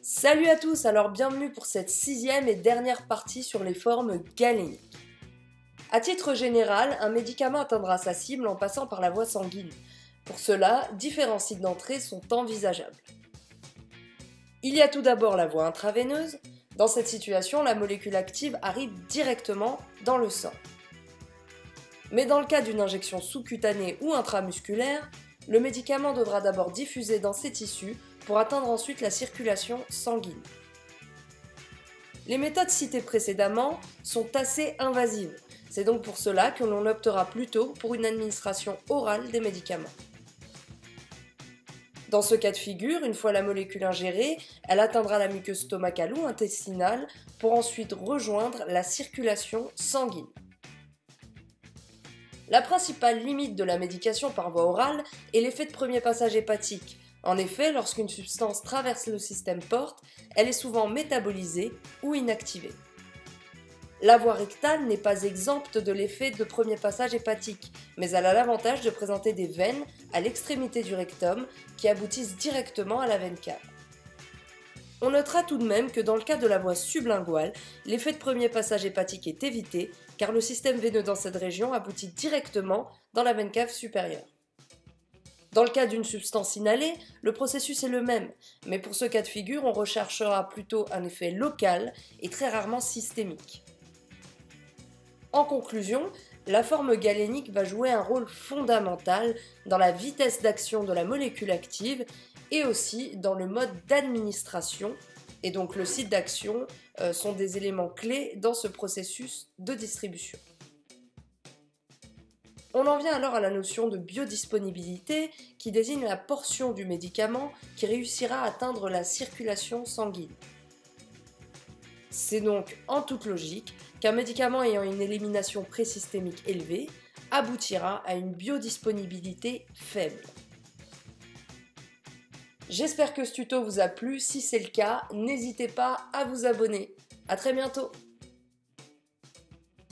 Salut à tous, alors bienvenue pour cette sixième et dernière partie sur les formes galéniques. À titre général, un médicament atteindra sa cible en passant par la voie sanguine. Pour cela, différents sites d'entrée sont envisageables. Il y a tout d'abord la voie intraveineuse. Dans cette situation, la molécule active arrive directement dans le sang. Mais dans le cas d'une injection sous-cutanée ou intramusculaire, le médicament devra d'abord diffuser dans ces tissus pour atteindre ensuite la circulation sanguine. Les méthodes citées précédemment sont assez invasives. C'est donc pour cela que l'on optera plutôt pour une administration orale des médicaments. Dans ce cas de figure, une fois la molécule ingérée, elle atteindra la muqueuse stomacale ou intestinale pour ensuite rejoindre la circulation sanguine. La principale limite de la médication par voie orale est l'effet de premier passage hépatique. En effet, lorsqu'une substance traverse le système porte, elle est souvent métabolisée ou inactivée. La voie rectale n'est pas exempte de l'effet de premier passage hépatique, mais elle a l'avantage de présenter des veines à l'extrémité du rectum qui aboutissent directement à la veine cave. On notera tout de même que dans le cas de la voie sublinguale, l'effet de premier passage hépatique est évité car le système veineux dans cette région aboutit directement dans la veine cave supérieure. Dans le cas d'une substance inhalée, le processus est le même, mais pour ce cas de figure, on recherchera plutôt un effet local et très rarement systémique. En conclusion, la forme galénique va jouer un rôle fondamental dans la vitesse d'action de la molécule active et aussi dans le mode d'administration, et donc le site d'action sont des éléments clés dans ce processus de distribution. On en vient alors à la notion de biodisponibilité qui désigne la portion du médicament qui réussira à atteindre la circulation sanguine. C'est donc en toute logique qu'un médicament ayant une élimination présystémique élevée aboutira à une biodisponibilité faible. J'espère que ce tuto vous a plu, si c'est le cas, n'hésitez pas à vous abonner. À très bientôt!